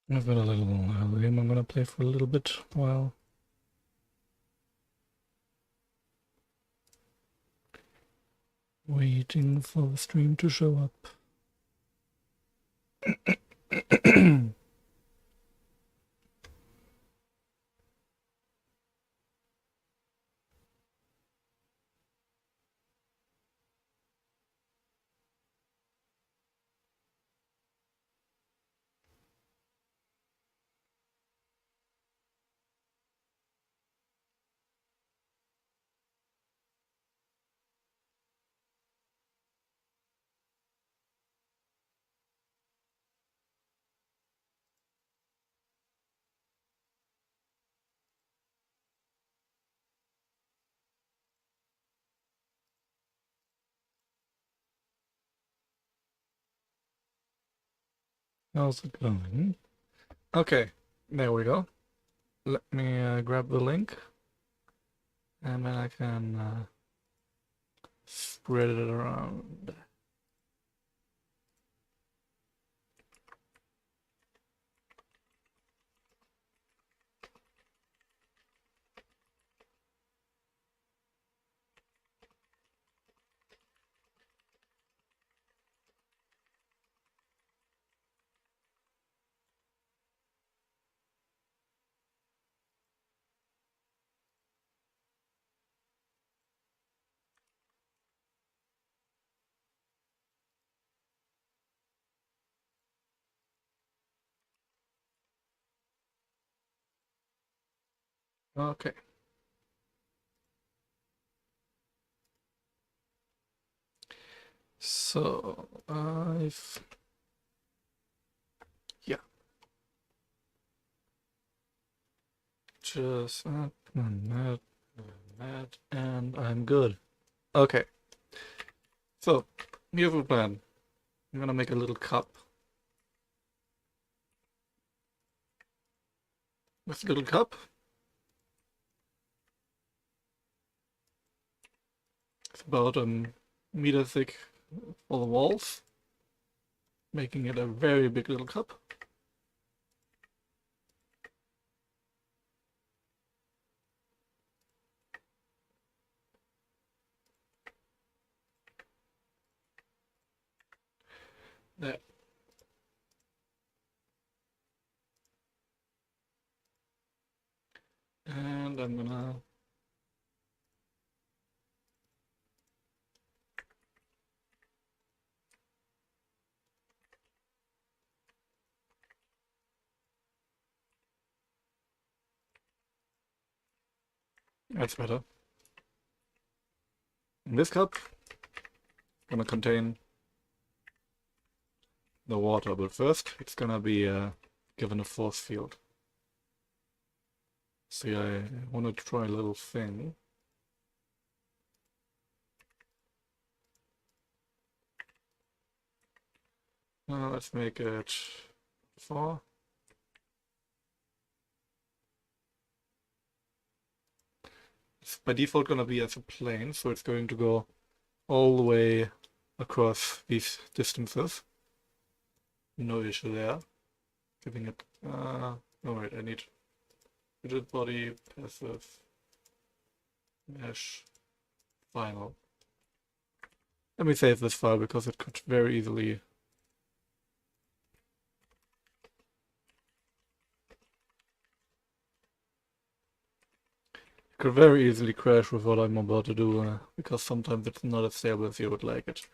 I've got a little game I'm gonna play for a little bit while waiting for the stream to show up. How's it going? Okay, there we go. Let me grab the link and then I can spread it around. Okay. So yeah, just that, and I'm good. Okay, so here's the plan. I'm gonna make a little cup. This little cup, it's about a meter thick for the walls, making it a very big little cup. There. And I'm gonna that's better. And this cup gonna contain the water, but first it's gonna be given a force field. See, I want to try a little thing. Let's make it 4. It's by default gonna be as a plane, so it's going to go all the way across these distances. No issue there. Giving it, oh wait, I need rigid body, passive, mesh, final. Let me save this file because it could very easily crash with what I'm about to do, because sometimes it's not as stable as you would like it.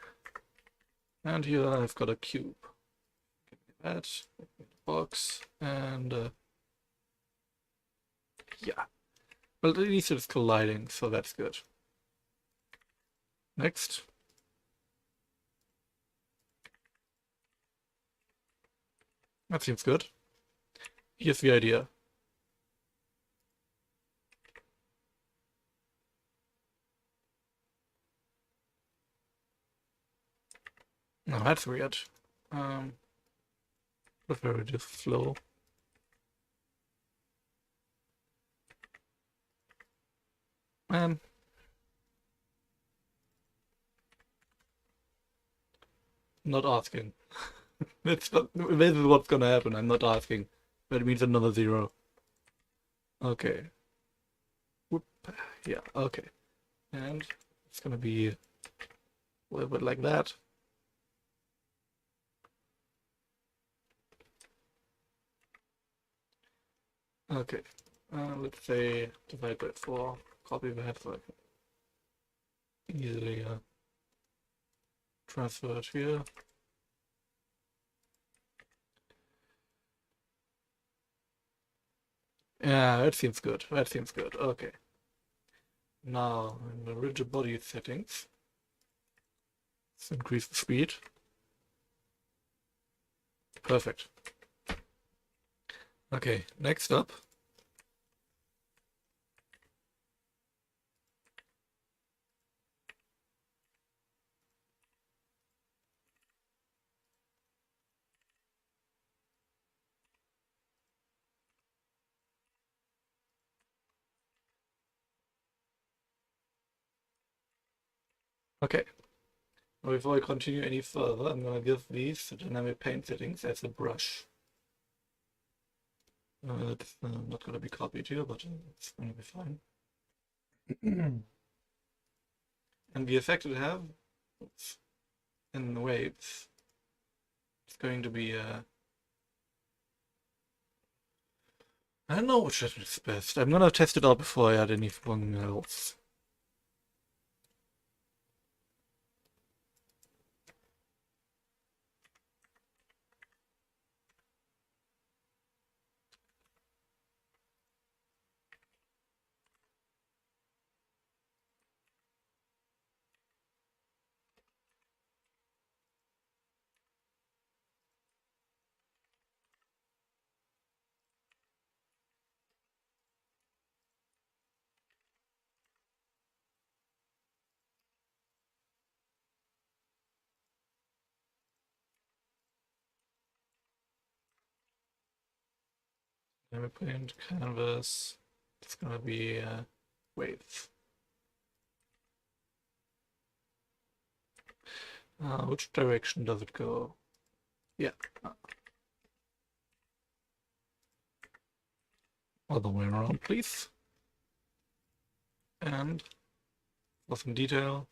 And here I've got a cube. Give me that, give me the box, and yeah. Well, at least it's colliding, so that's good. Next. That seems good. Here's the idea. No, that's weird. Prefer it just slow. Man. Not asking. This is what's gonna happen. I'm not asking. That means another 0. Okay. Whoop. Yeah, okay. And it's gonna be a little bit like that. Okay. Let's say divide by 4. Copy that so I can easily transfer it here. Yeah, that seems good. That seems good. Okay. Now, in the rigid body settings, let's increase the speed. Perfect. Okay, next up. Okay. Before I continue any further, I'm going to give these dynamic paint settings as a brush. It's not going to be copied here, but it's going to be fine. And the effect it have in the waves, it's going to be I don't know which is best. I'm gonna test it out before I add anything else. Dynamic paint canvas. It's gonna be waves. Which direction does it go? Yeah. Other way around, please. And for some detail,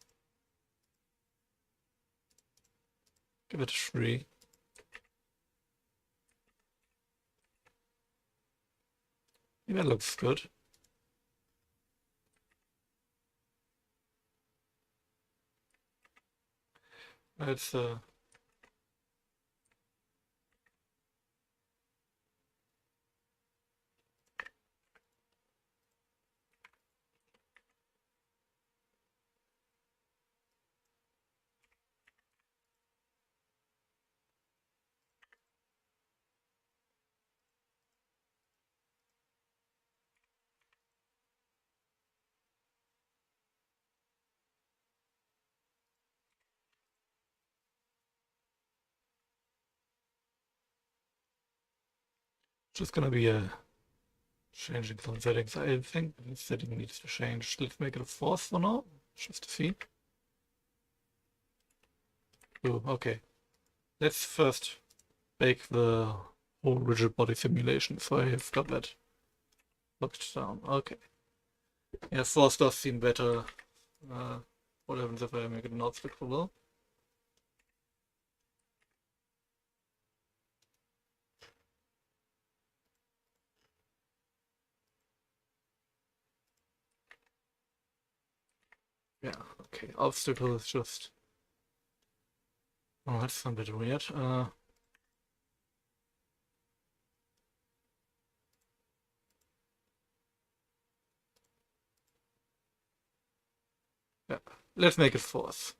give it a 3. Yeah, that looks good. Let's just gonna be changing some settings. I think this setting needs to change. Let's make it a 4th for now, just to see. Oh, okay. Let's first bake the whole rigid body simulation, so I have got that locked down. Okay. Yeah, 4 does seem better. What happens if I make it not fixable? Yeah, okay. Obstacle is just... Oh, that's a bit weird. Yeah, let's make it 4th.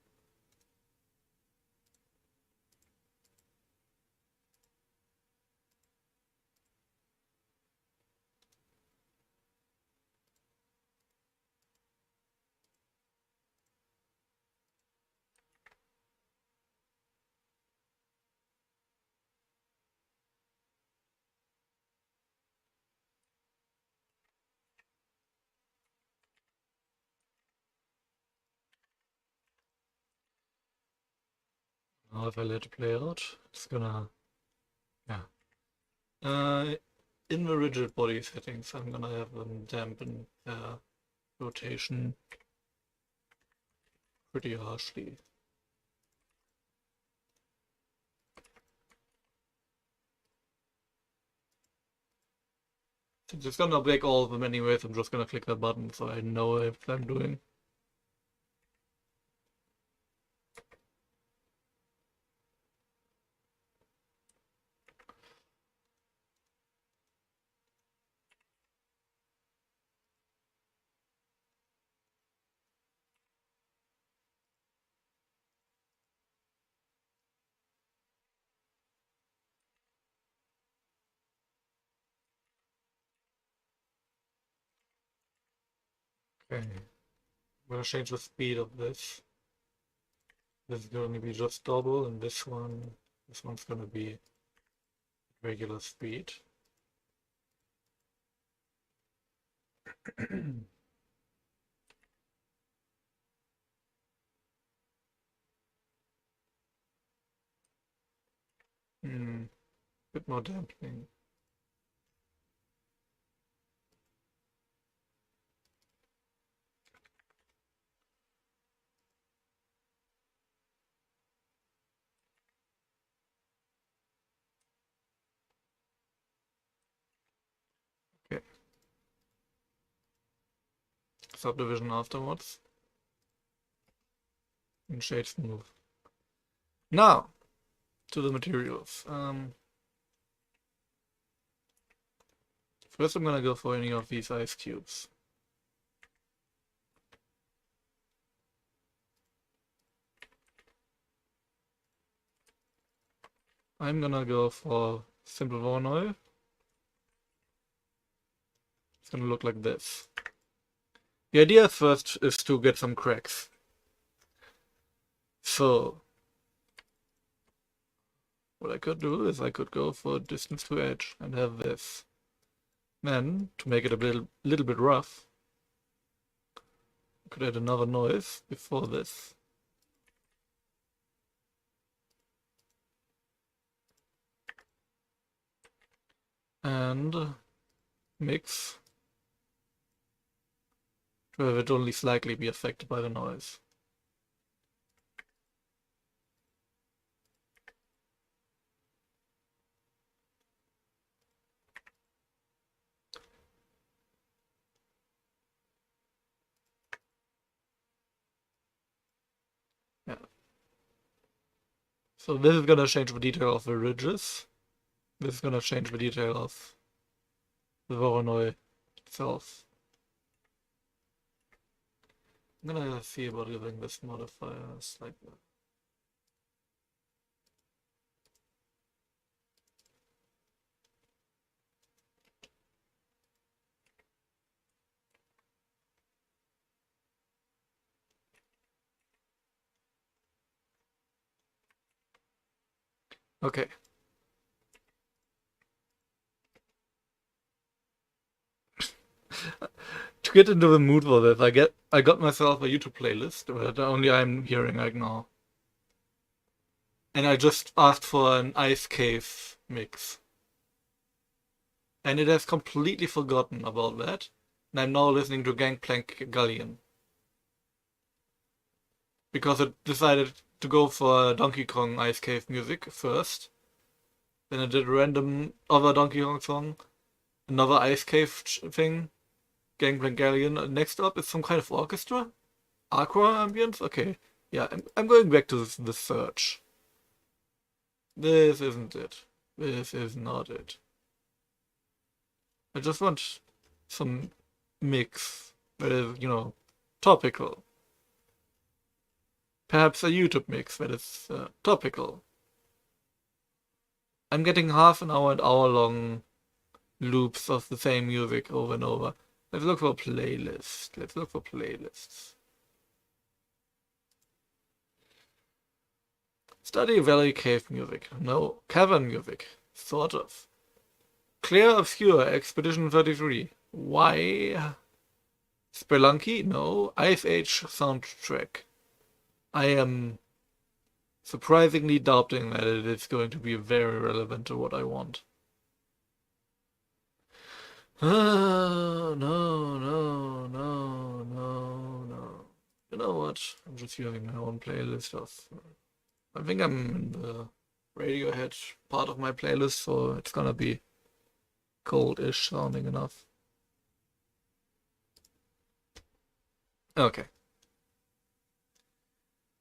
Now if I let it play out, it's gonna... Yeah. in the rigid body settings, I'm gonna have them dampen rotation pretty harshly. Since it's gonna break all of them anyways, I'm just gonna click that button so I know what I'm doing. Okay, I'm gonna change the speed of this. This is going to be just double, and this one's gonna be regular speed. Bit more dampening. Okay. Subdivision afterwards. And shade smooth. Now, to the materials. First I'm gonna go for any of these ice cubes. I'm gonna go for simple Voronoi. It's gonna look like this. The idea first is to get some cracks. So, what I could do is I could go for distance to edge and have this. Then, to make it a little bit rough, I could add another noise before this. And mix to have it only slightly be affected by the noise. Yeah. So this is gonna change the detail of the ridges. This is gonna change the detail of the Voronoi itself. I'm gonna see about giving this modifier a slight. Okay. To get into the mood for this, I got myself a YouTube playlist that only I'm hearing right now. And I just asked for an Ice Cave mix. And it has completely forgotten about that. And I'm now listening to Gangplank Galleon. Because it decided to go for Donkey Kong Ice Cave music first. Then it did a random other Donkey Kong song. Another Ice Cave thing. Gangplank Galleon. Next up is some kind of orchestra? Aqua ambience? Okay. Yeah, I'm going back to the search. This isn't it. This is not it. I just want some mix that is, topical. Perhaps a YouTube mix that is topical. I'm getting half an hour and hour long loops of the same music over and over. Let's look for playlists. Let's look for playlists. Study Valley Cave music. No. Cavern music. Sort of. Clear Obscure Expedition 33. Why? Spelunky? No. Ice Age soundtrack. I am surprisingly doubting that it is going to be very relevant to what I want. No, no, no, no, no. You know what? I'm just using my own playlist of. I think I'm in the Radiohead part of my playlist, so it's gonna be cold-ish sounding enough. Okay.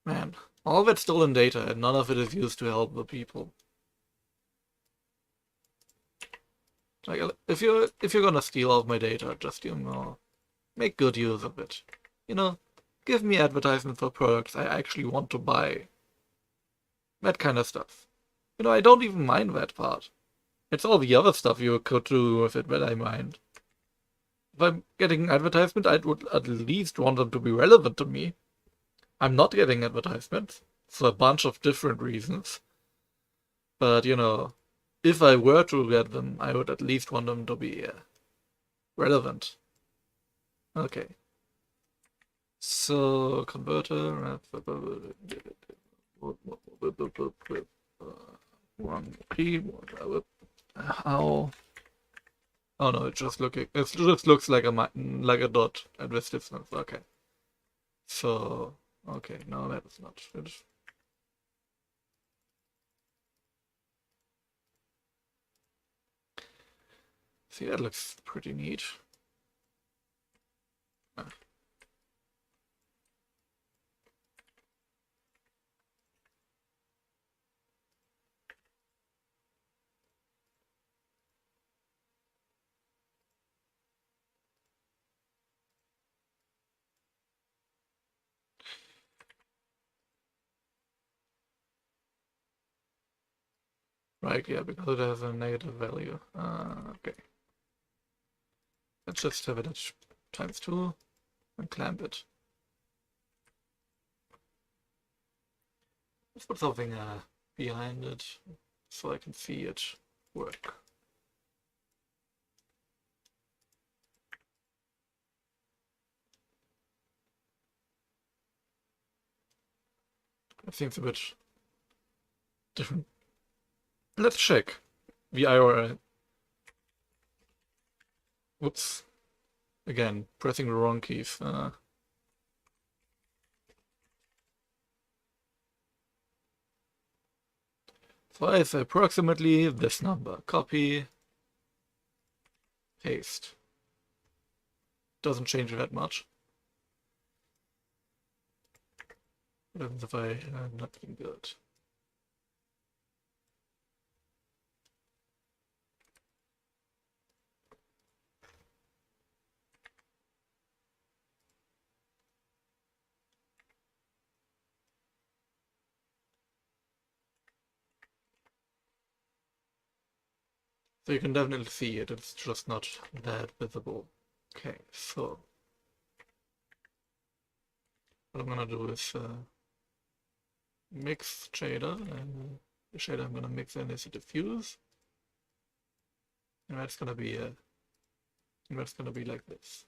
Man, all of it's stolen data, and none of it is used to help the people. Like, if you're gonna steal all of my data, just make good use of it. Give me advertisements for products I actually want to buy. That kind of stuff. I don't even mind that part. It's all the other stuff you could do with it that I mind. If I'm getting an advertisement, I would at least want them to be relevant to me. I'm not getting advertisements for a bunch of different reasons. But, if I were to get them, I would at least want them to be relevant. Okay. So, converter. One P. How? Oh no, it just looks like a dot at this distance. Okay. So, okay, no, that is not it. See, that looks pretty neat. Right, yeah, because it has a negative value. Okay. Let's just have it at ×2 and clamp it. Let's put something behind it so I can see it work. It seems a bit different. Let's check the IRL. Whoops. Again, pressing the wrong keys. So I say approximately this number. Copy. Paste. Doesn't change that much. What happens if I not being good? So you can definitely see it, it's just not that visible. Okay, so what I'm gonna do is mix shader, and the shader I'm gonna mix in is a diffuse, and that's gonna be like this.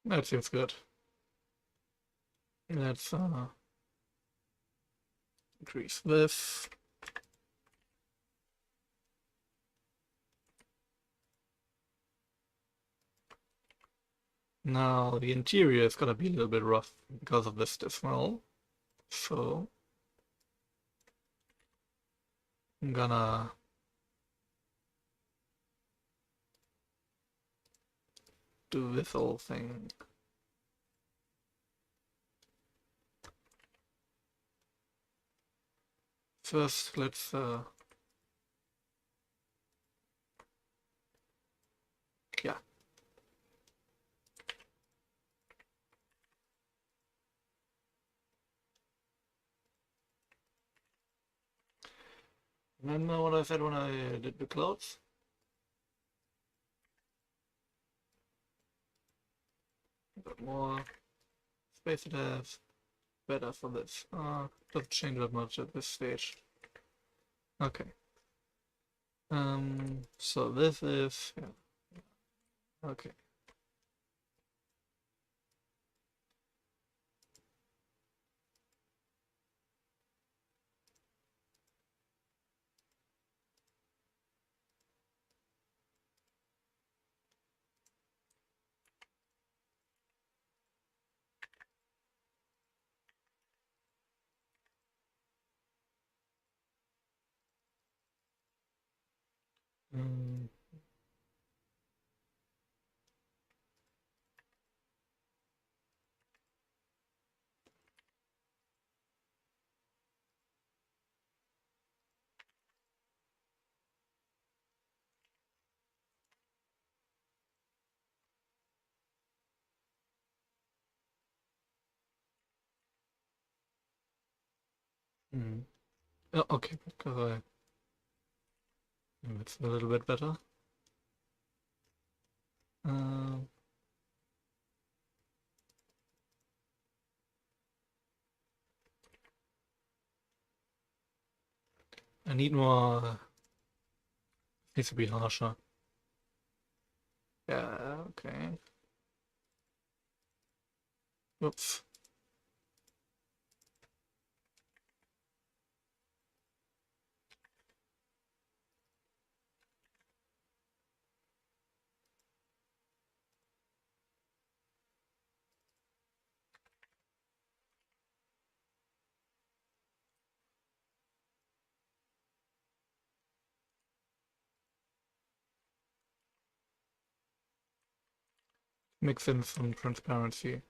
That seems good. Let's increase this. Now the interior is gonna be a little bit rough because of this as well. So I'm gonna do this whole thing. First, let's yeah. Remember what I said when I did the clouds? but more space it has, better for this. Doesn't change that much at this stage. Okay. So this is, yeah. Okay. Mm. Mm. Oh, okay, because it's a little bit better. Um, I need more. Needs to be harsher. Yeah, okay. Oops. Mix in some transparency.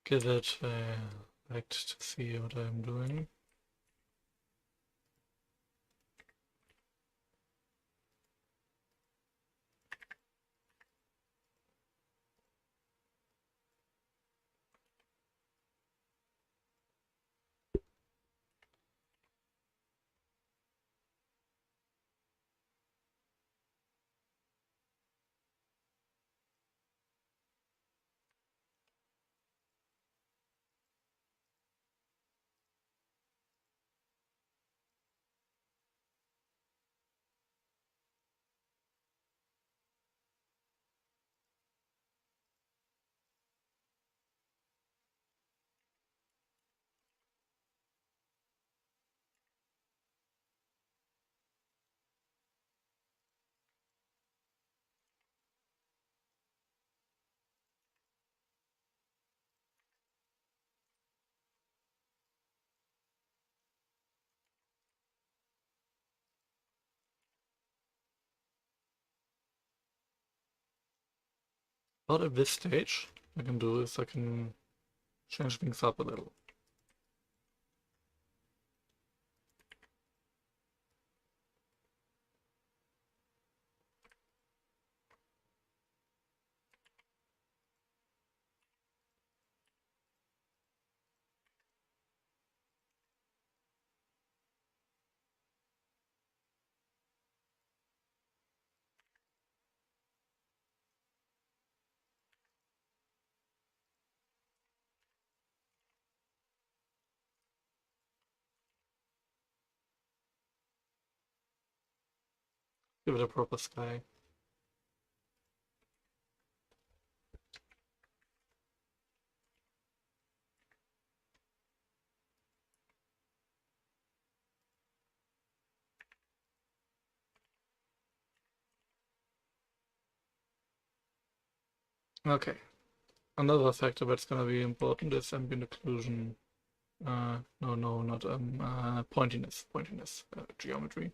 Give it a light to see what I'm doing. But at this stage, what I can do is I can change things up a little. Give it a proper sky. Okay. Another factor that's gonna be important is ambient occlusion. No, not pointiness. Pointiness geometry.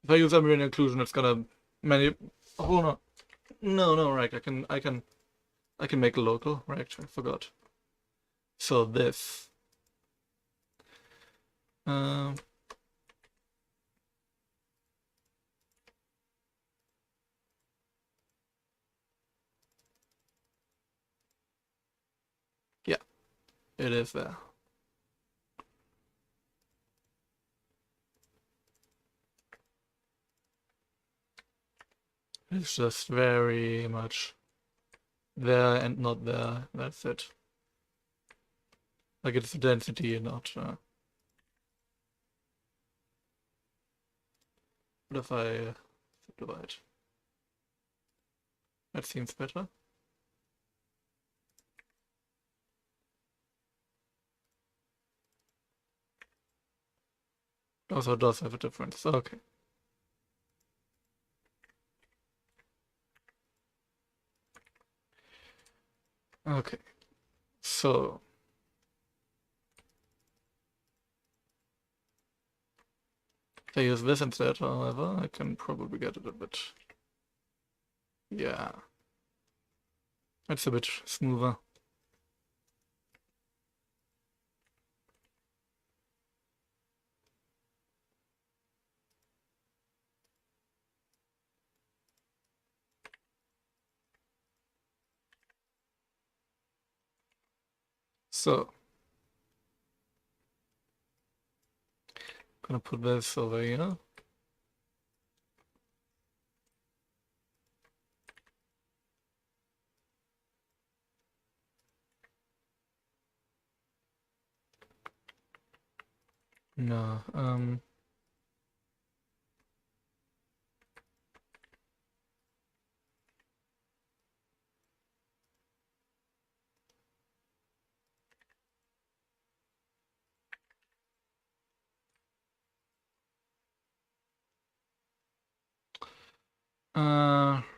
If I use ambient occlusion, it's gonna many. Oh no, no, right. I can make a local. Right, I forgot. So this. Um, It is there. It's just very much there and not there. That's it. Like it's the density, not. What if I subdivide? That seems better. Also, it does have a difference. Okay. Okay. So. If I use this instead, however, I can probably get it a bit. Yeah. It's a bit smoother. So. Gonna put this over here. No,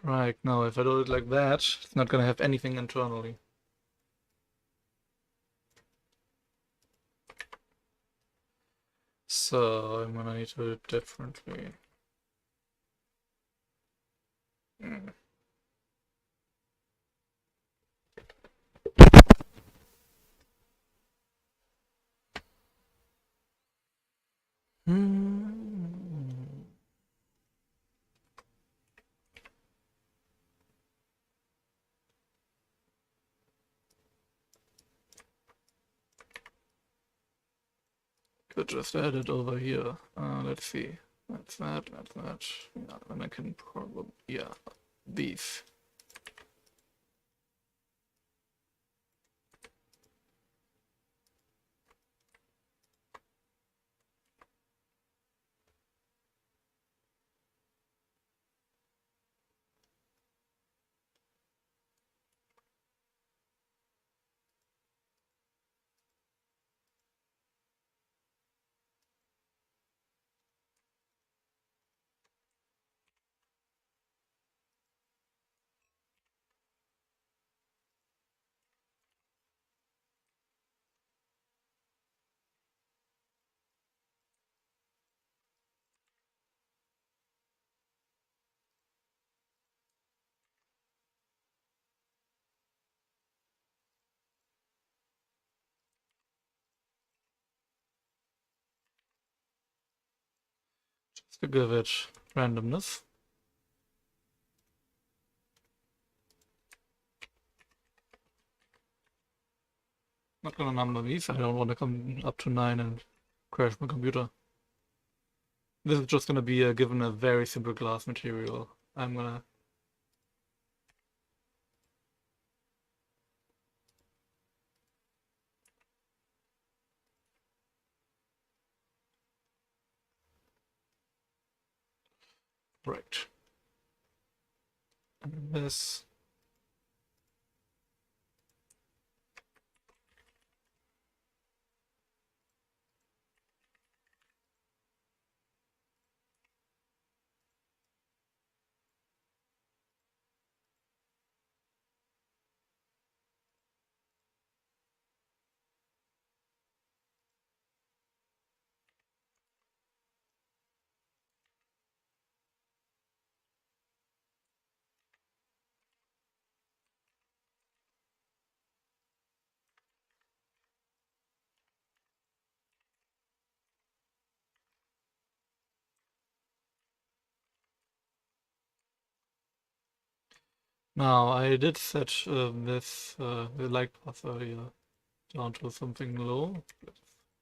right, now if I do it like that, it's not gonna have anything internally. So I'm gonna need to do it differently. Mm. Hmm. Could just add it over here. Let's see. That's that, that's that. Yeah, then I can probably, yeah, these. Just to give it randomness. Not gonna number these, I don't want to come up to 9 and crash my computer. This is just gonna be given a very simple glass material. I'm gonna. Right. And this. Now, I did set the light path earlier down to something low. Let's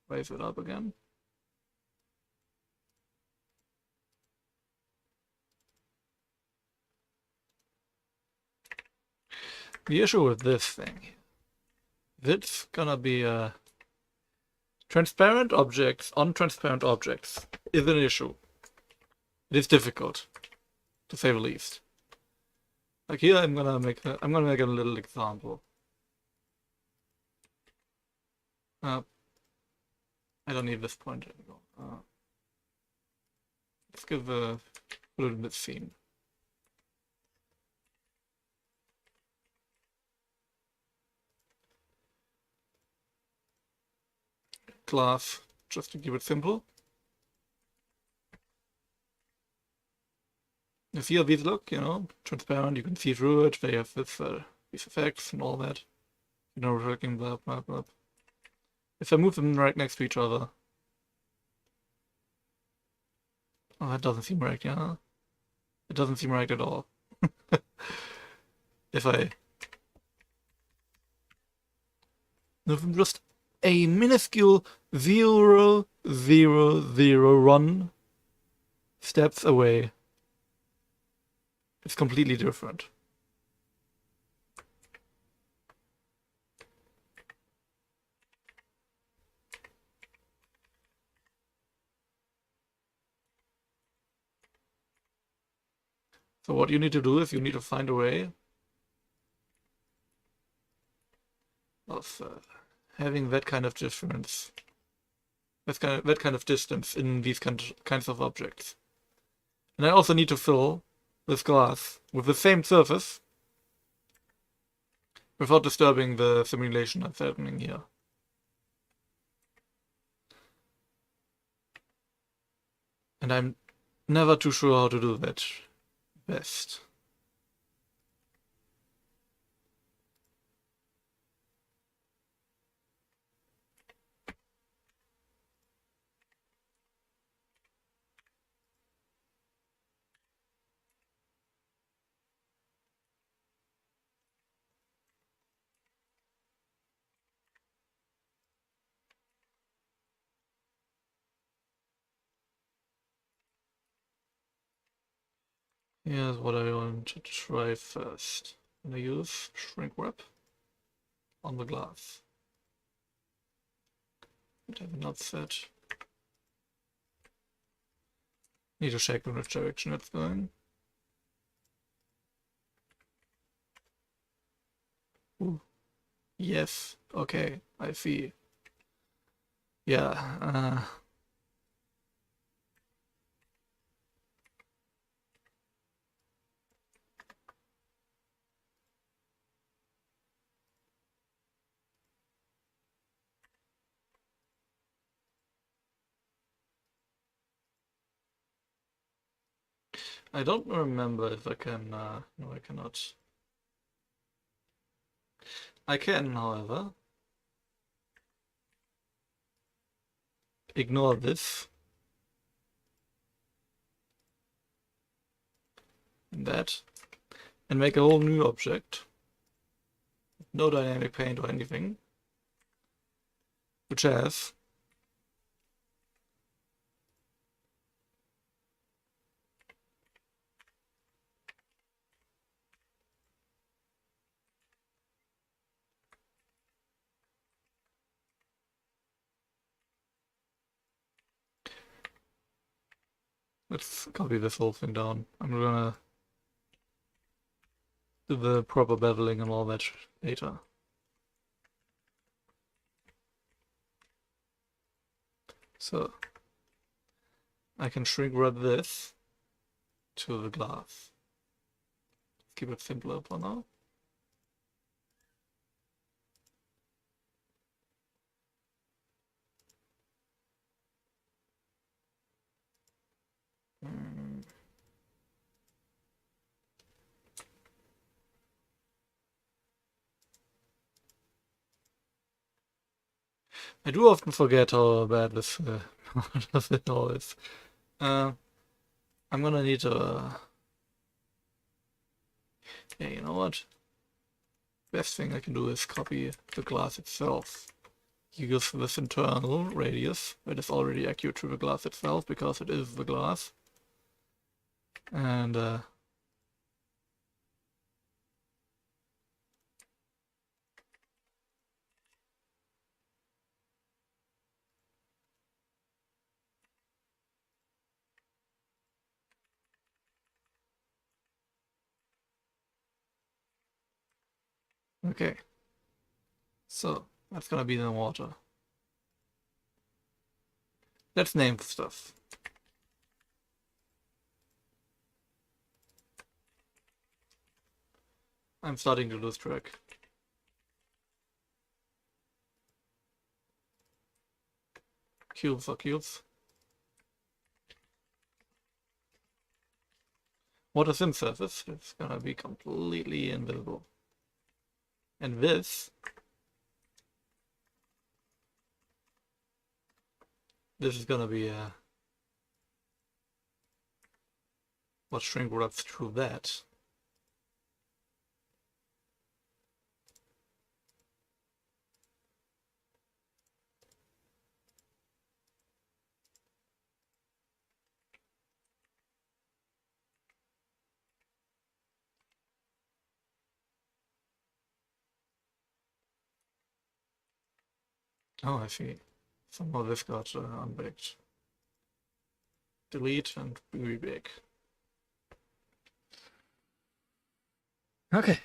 raise it up again. The issue with this thing, it's gonna be transparent objects on transparent objects is an issue. It is difficult, to say the least. Like here, I'm gonna make a little example. I don't need this point anymore. Let's give a little bit theme. Glass, just to keep it simple. You see how these look, transparent, you can see through it, they have this, these effects and all that. Reflecting, blah, blah, blah. If I move them right next to each other... Oh, that doesn't seem right, yeah? It doesn't seem right at all. If I move them just a minuscule 0.001 steps away, it's completely different. So what you need to do is you need to find a way of having that kind of difference, that kind of distance in these kinds of objects. And I also need to fill this glass with the same surface without disturbing the simulation that's happening here. And I'm never too sure how to do that best. Here's what I want to try first. I'm gonna use shrink wrap on the glass. I have not set. Need to check in which direction it's going. Ooh. Yes, okay, I see. Yeah, I don't remember if I can, no I cannot. I can, however, ignore this. And that. And make a whole new object. No dynamic paint or anything. Which has let's copy this whole thing down. I'm gonna do the proper beveling and all that later. So I can shrink wrap this to the glass. Keep it simpler for now. I do often forget how bad this part of it all is. I'm gonna need to... yeah, you know what? Best thing I can do is copy the glass itself. use this internal radius that is already accurate to the glass itself because it is the glass. And okay, so that's gonna be the water. Let's name the stuff. I'm starting to lose track. Cubes are cubes. Water synthesis is gonna be completely invisible. And this is gonna be what shrink wraps through that. Oh, I see. Somehow this got unbaked. Delete and rebake. Okay.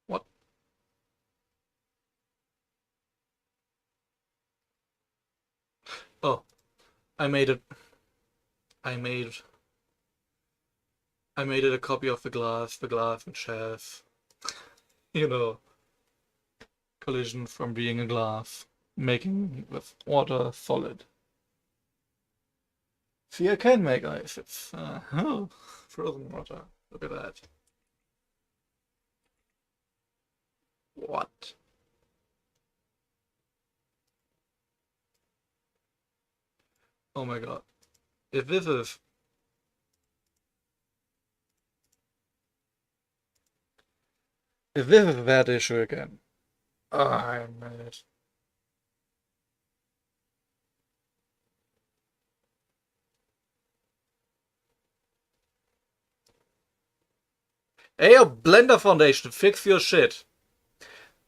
What? Oh, I made it. I made it a copy of the glass which has, you know, collision from being a glass, making with water solid. See, I can make ice. It's oh, frozen water. Look at that. What? Oh my god. If this is that issue again. Oh, I'm mad. Hey, yo, Blender Foundation, fix your shit.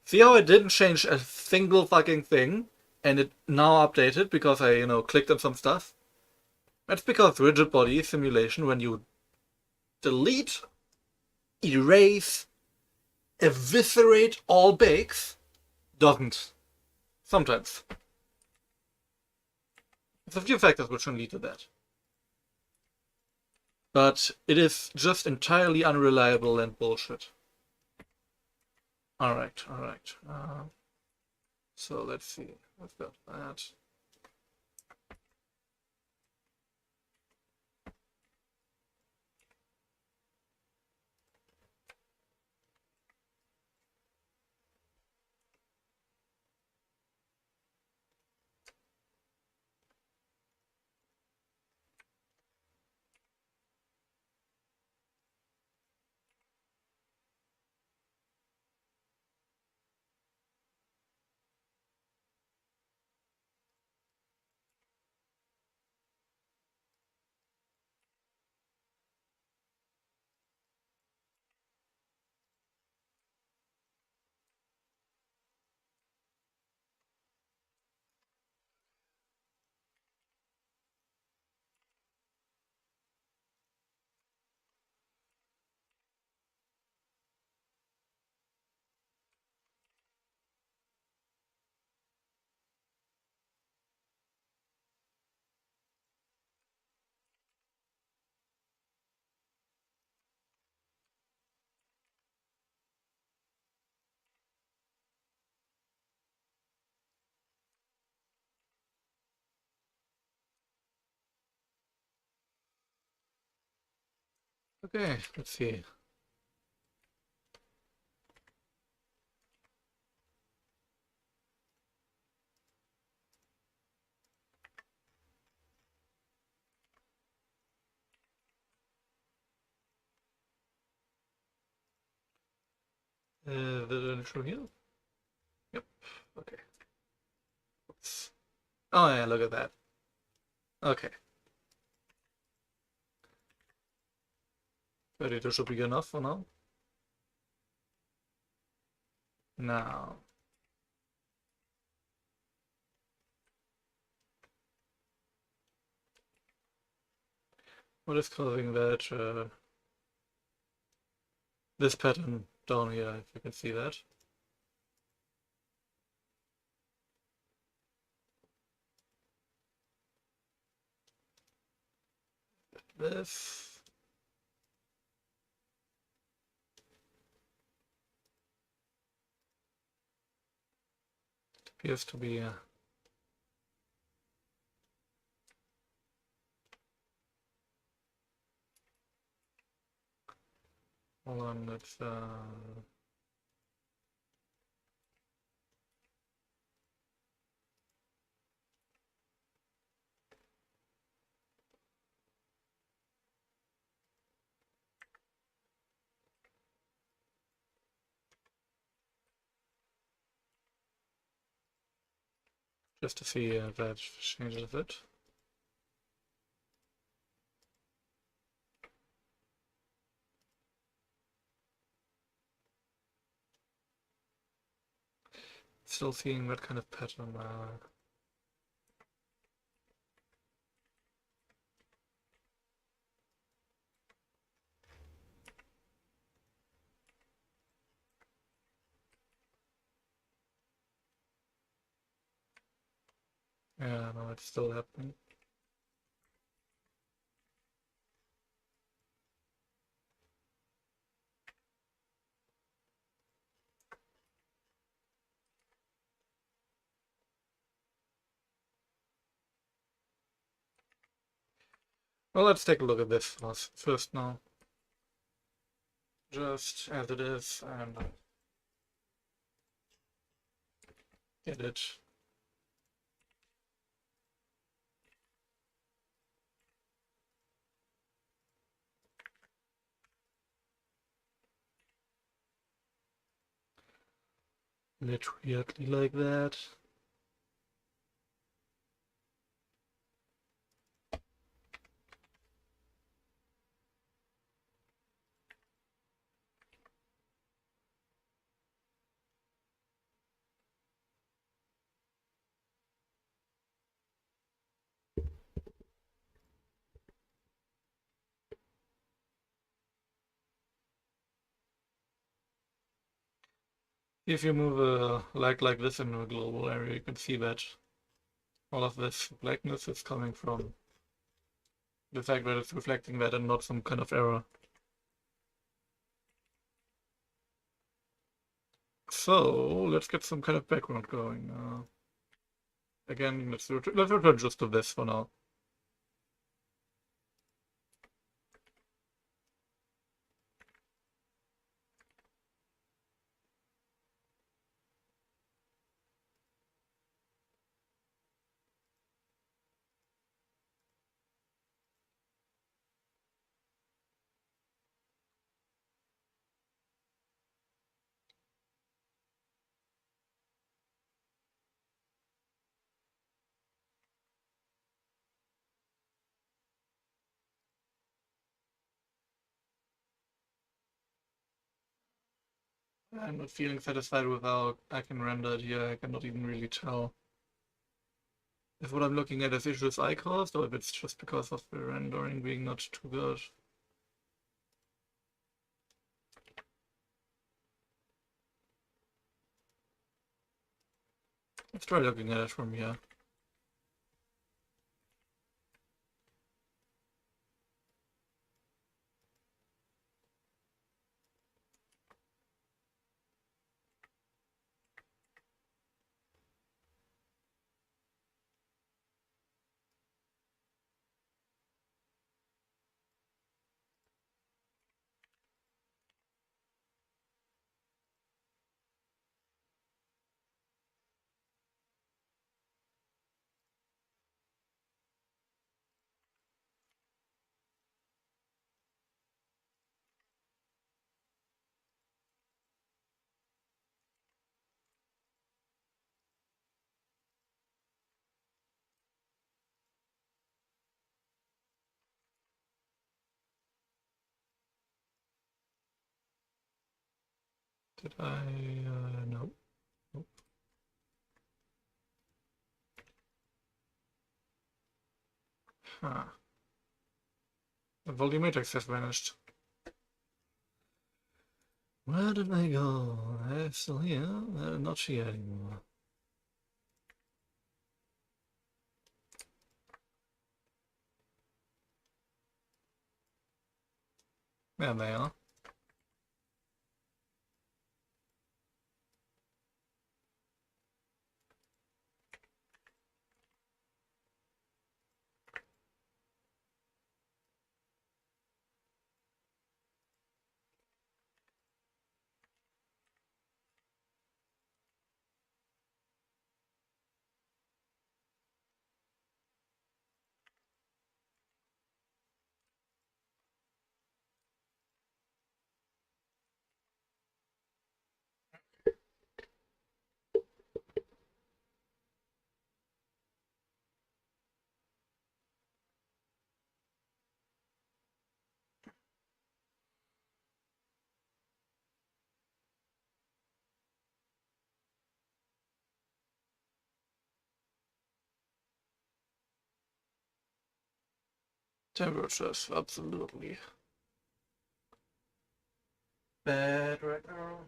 See how I didn't change a single fucking thing, and it now updated because I, clicked on some stuff? That's because rigid body simulation, when you delete, erase, eviscerate all bakes, doesn't. Sometimes. There's a few factors which can lead to that. But it is just entirely unreliable and bullshit. Alright. So let's see. I've got that. Okay, let's see. The intro here? Yep. Okay. Oops. Oh yeah, look at that. Okay. 32 should be enough for now. Now. What is causing that? This pattern down here, if you can see that. This. Appears to be hold on, let's just to see if that changes it. Still seeing that kind of pattern. Yeah, no, it's still happening. Well, let's take a look at this first now. Just as it is, and get it. Lit weirdly like that. If you move a light like this in a global area, you can see that all of this blackness is coming from the fact that it's reflecting that and not some kind of error. So let's get some kind of background going. Again, let's return just to this for now. I'm not feeling satisfied with how I can render it here. I cannot even really tell if what I'm looking at is issues I caused or if it's just because of the rendering being not too good. Let's try looking at it from here. Did I? No. Nope. Huh. The volumetrics has vanished. Where did they go? They're still here. They're not here anymore. There they are. Temperatures absolutely bad right now.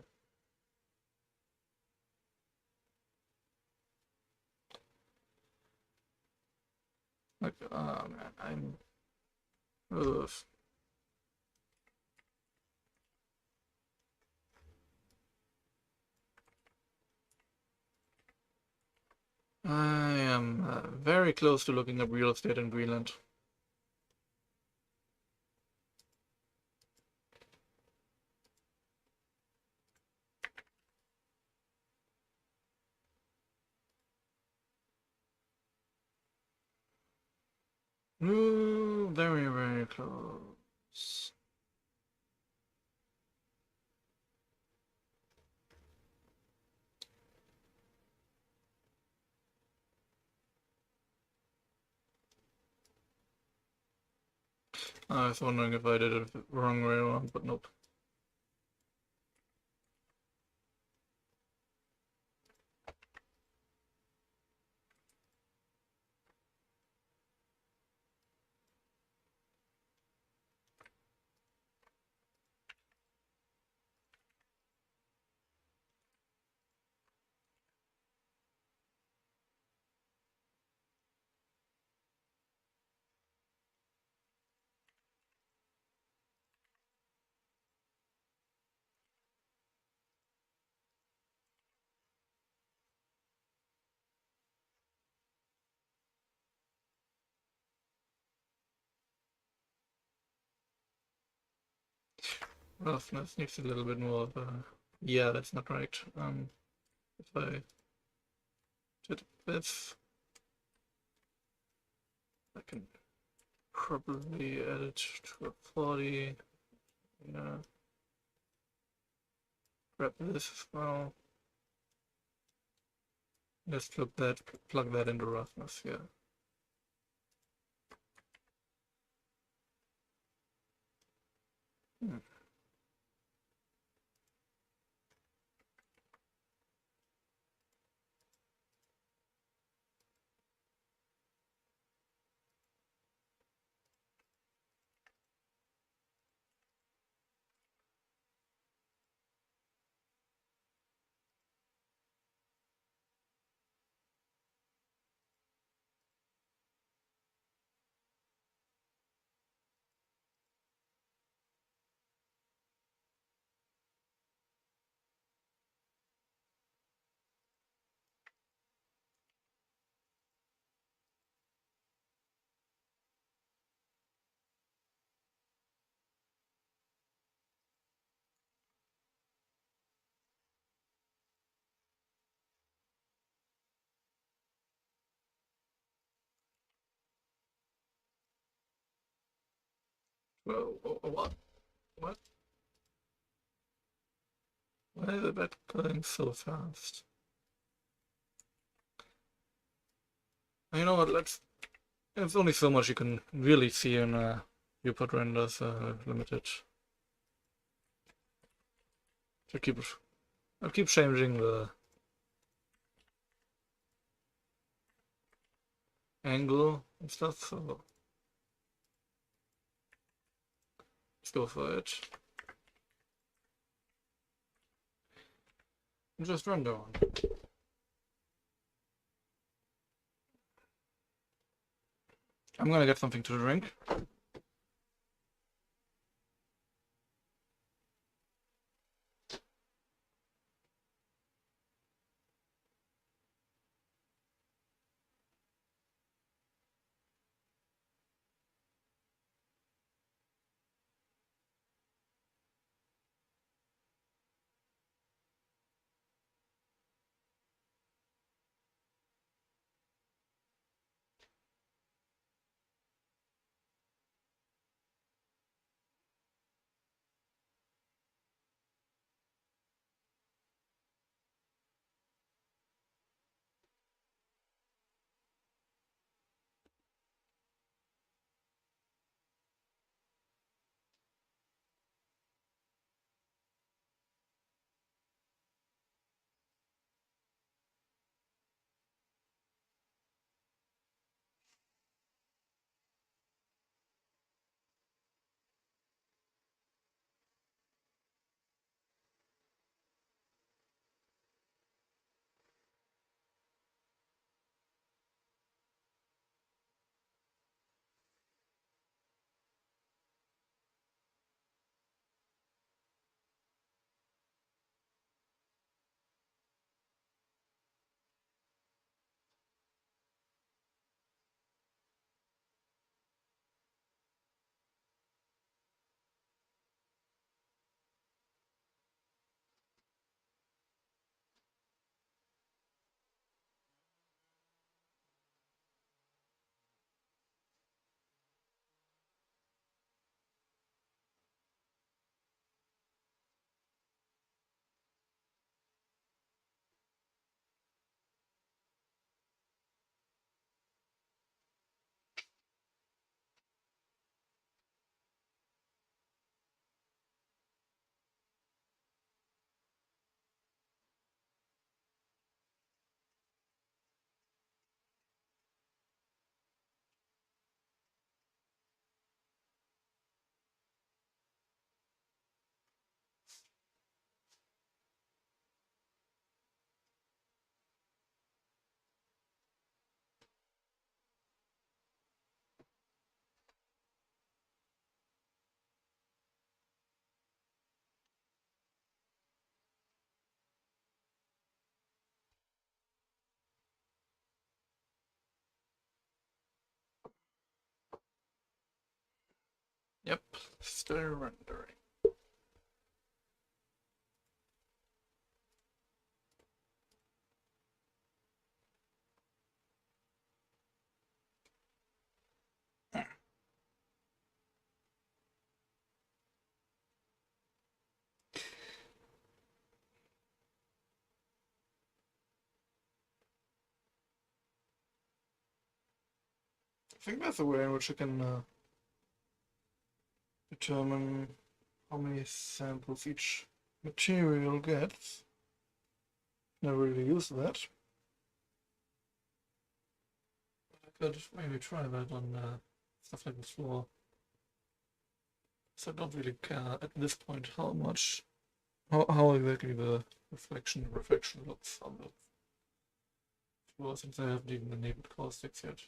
Like, oh man, ugh. I am very close to looking up real estate in Greenland. Ooh, very, very close. I was wondering if I did it the wrong way around, but nope. Roughness needs a little bit more of a... Yeah, that's not right. If I did this, I can probably add it to a 40. Yeah. Grab this as well. Let's plug that into roughness, yeah. Hmm. Whoa, what? What? Why is that going so fast? You know what, there's only so much you can really see in viewport renders limited. To keep I'll keep changing the angle and stuff, so let's go for it. And just render on. I'm gonna get something to drink. Yep, still rendering. I think that's a way in which you can determine how many samples each material gets. Never really used that. But I could maybe try that on stuff like this floor. So I don't really care at this point how much, how exactly the reflection and refraction looks on the floor, since I haven't even enabled caustics yet.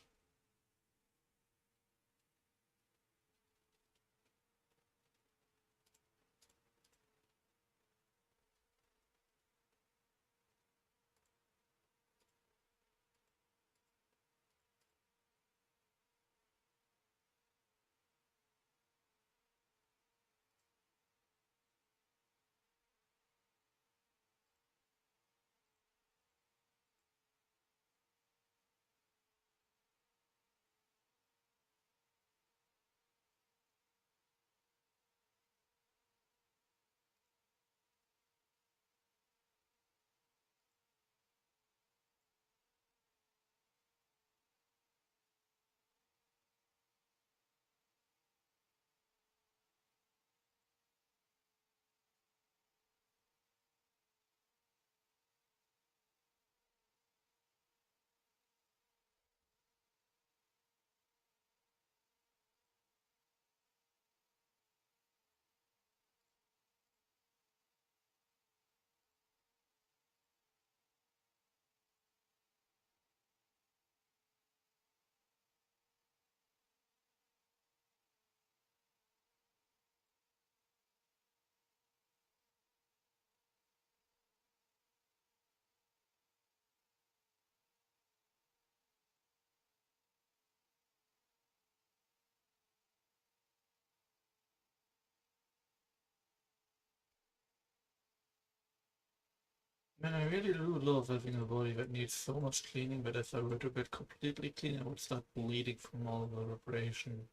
Man, I really do love having a body that needs so much cleaning, but if I were to get completely clean, I would start bleeding from all the reparation.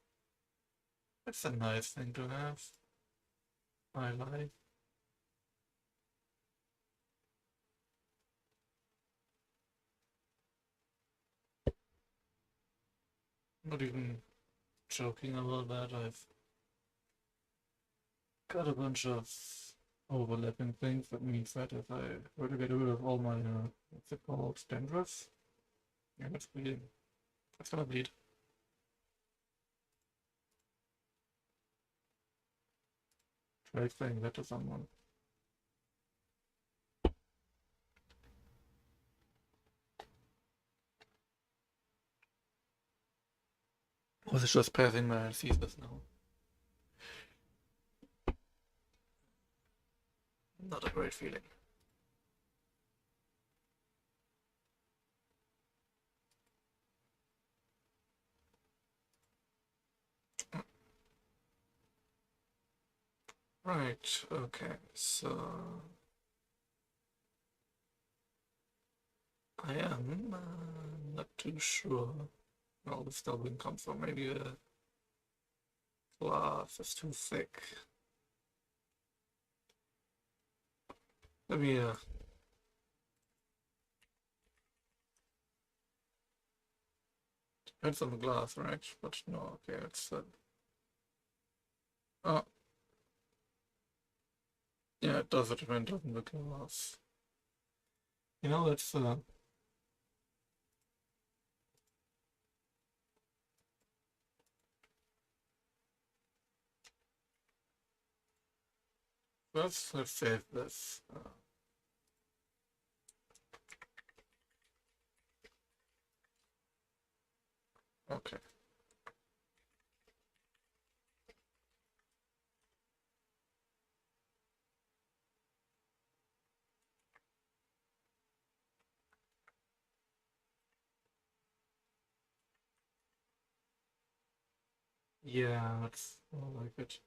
That's a nice thing to have. I like. Not even joking about that, I've got a bunch of overlapping things. That means that if I were to get rid of all my, what's it called, dandruff? Yeah, that's bleeding. That's gonna bleed. Try explaining that to someone. Was it just passing my thesis now? Not a great feeling. Right, okay, so I am not too sure where all this stubbling comes from. Maybe the glass is too thick. Let me depends on the glass, right? But no, okay, it's oh, yeah, it does depend on the glass. You know, let's save this. Okay. Yeah, that's more like it.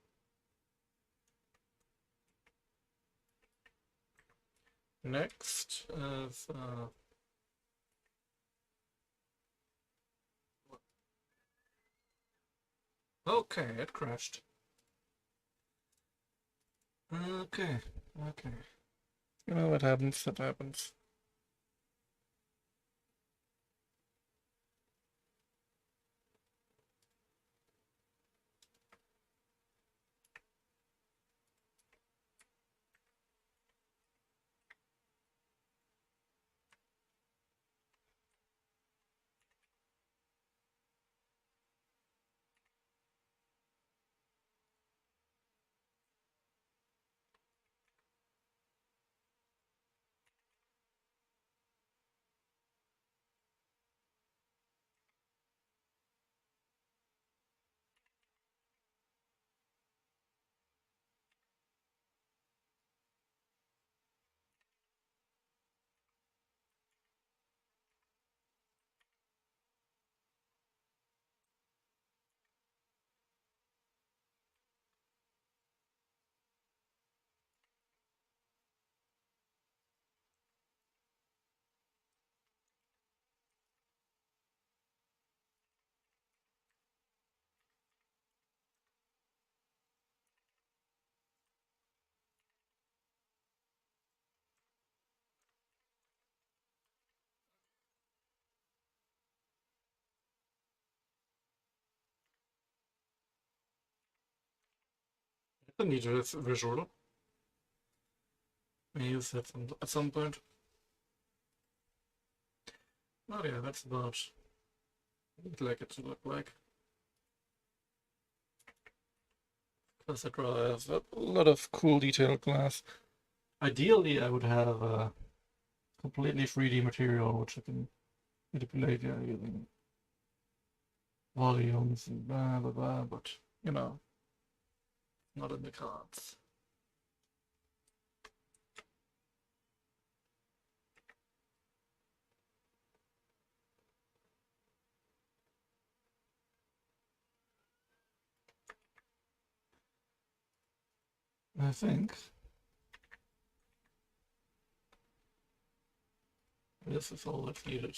Next is okay, it crashed. Okay, okay. You know what happens? That happens. I need a visual. May use that at some point. Oh yeah, that's about what I'd like it to look like. Plus I'd rather have a lot of cool detailed glass. Ideally, I would have a completely 3D material which I can manipulate using volumes and blah blah blah, but you know, not in the cards. I think This is all that's needed.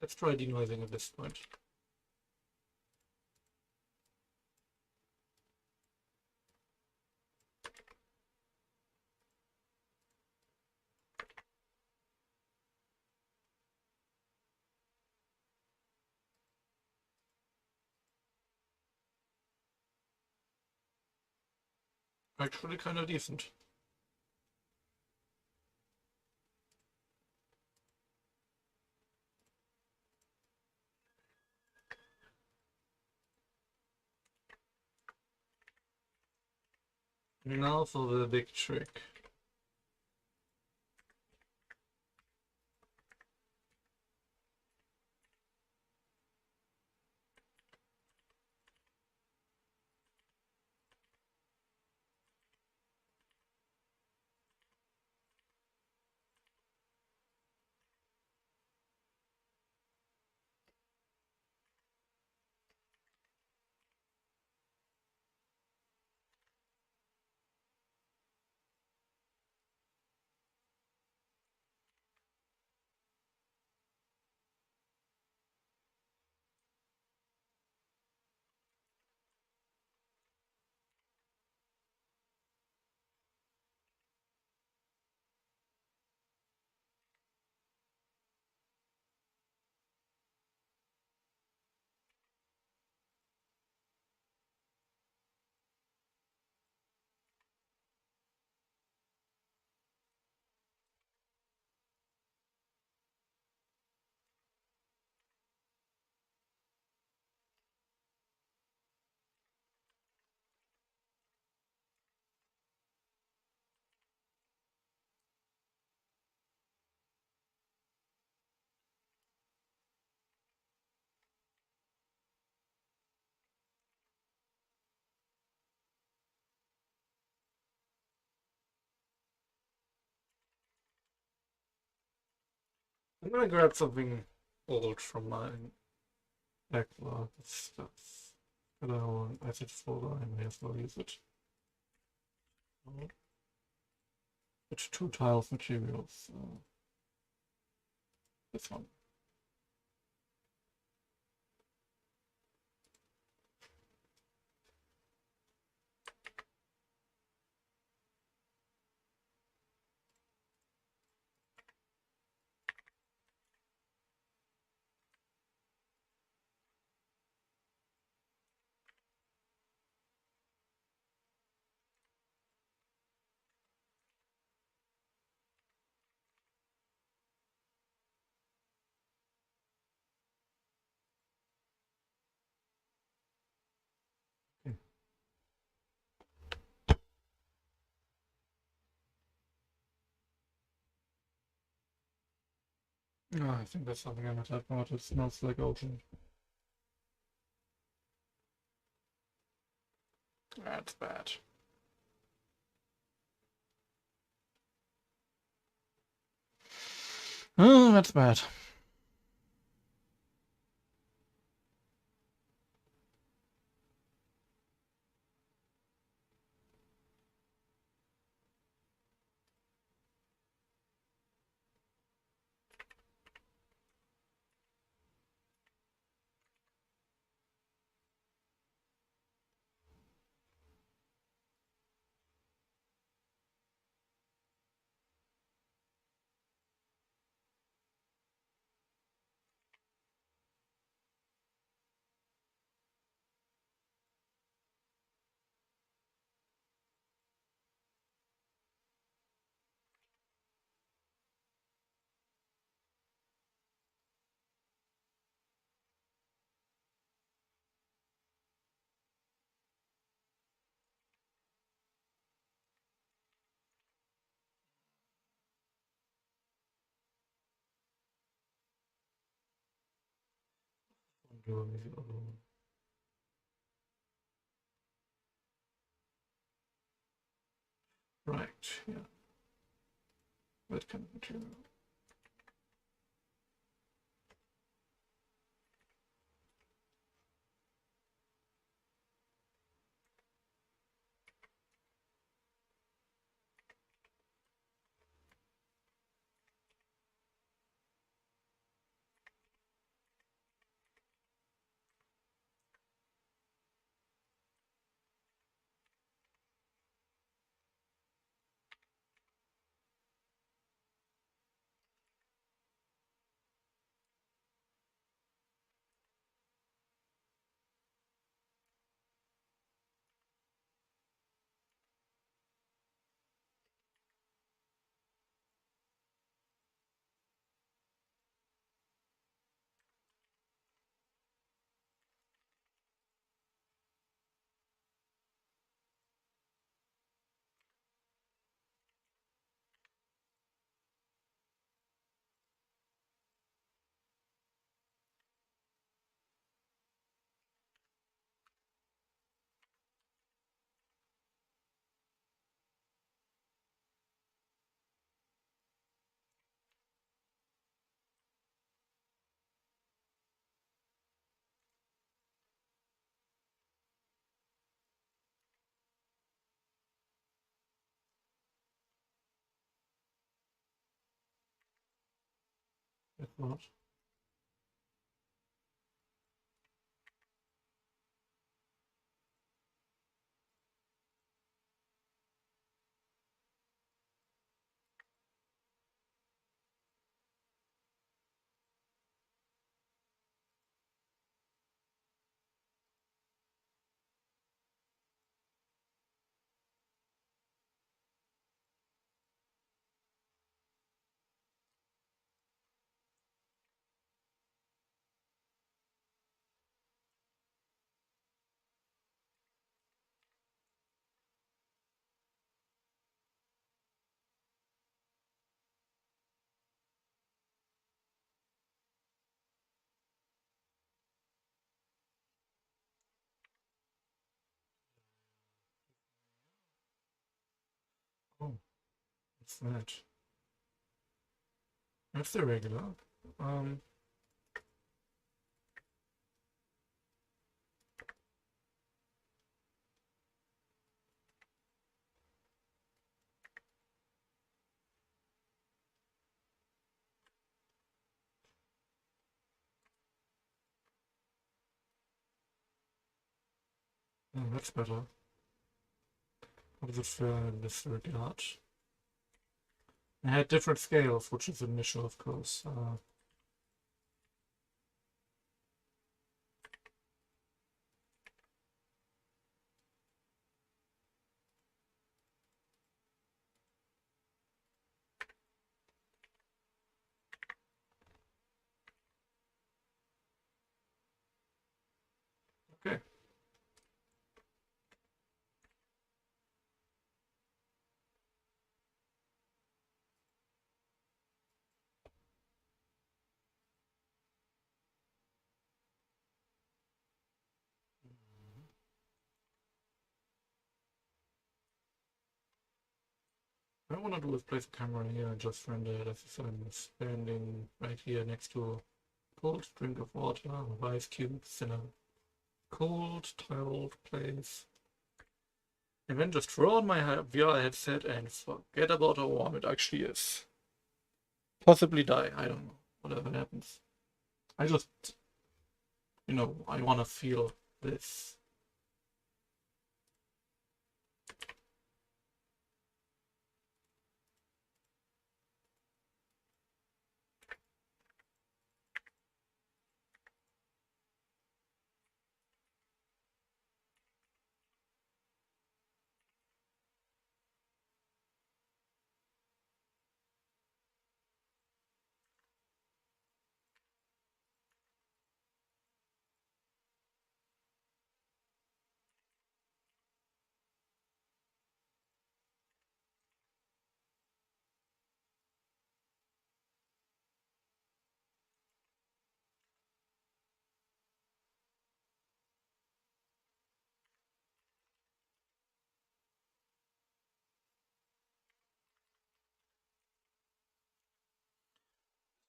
Let's try denoising at this point. Actually kind of decent. Now for the big trick. I'm gonna grab something old from my backlog. That's got an assets folder. I may as well use it. Which two tiles materials? This one. Oh, I think there's something I might have bought. It smells like ocean. That's bad. Oh, that's bad. Right, yeah. That kind of material. If not. Oh, what's that? That's the regular. Um, oh, that's better. What is it for this regard? I had different scales, which is an issue, of course. Okay. What I want to do is place a camera here and just render it as if I'm standing right here next to a cold drink of water with ice cubes in a cold tiled place. And then just throw on my VR headset and forget about how warm it actually is. Possibly die, I don't know. Whatever happens. I just, I want to feel this.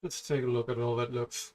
Let's take a look at how that looks.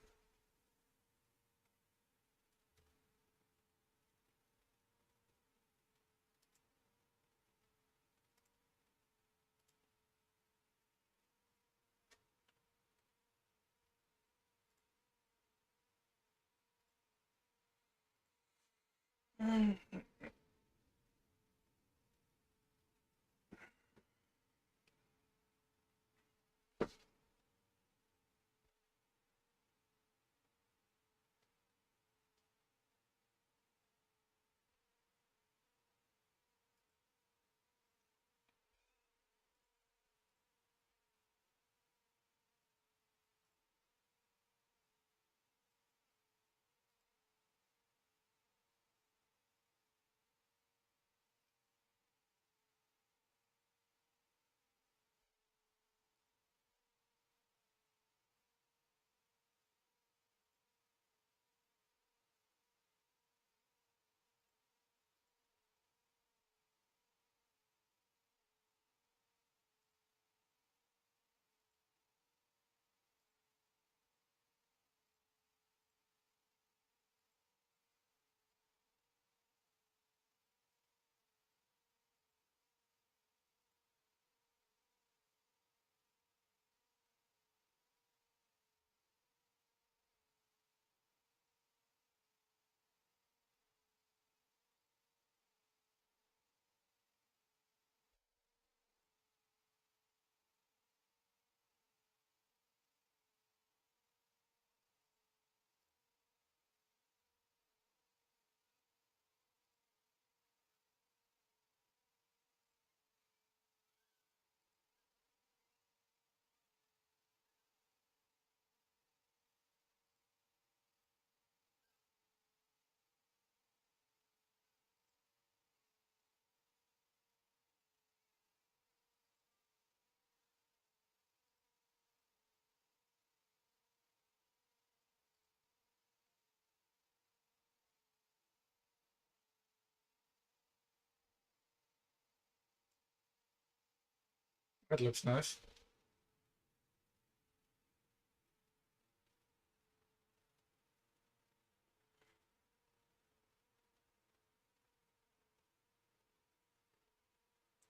That looks nice.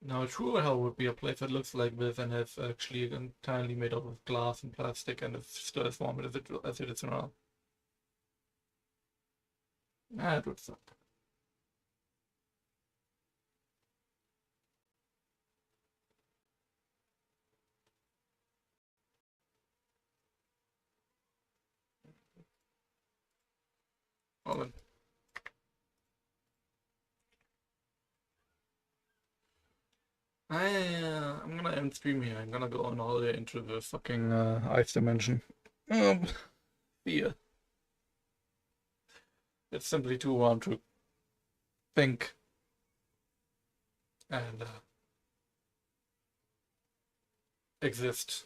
Now, a true hell would be a place that looks like this and is actually entirely made out of glass and plastic and is still as warm as it is now. That would suck. Well, then. I'm gonna end stream here. I'm gonna go on holiday into the fucking ice dimension. Fear. It's simply too warm to think and exist.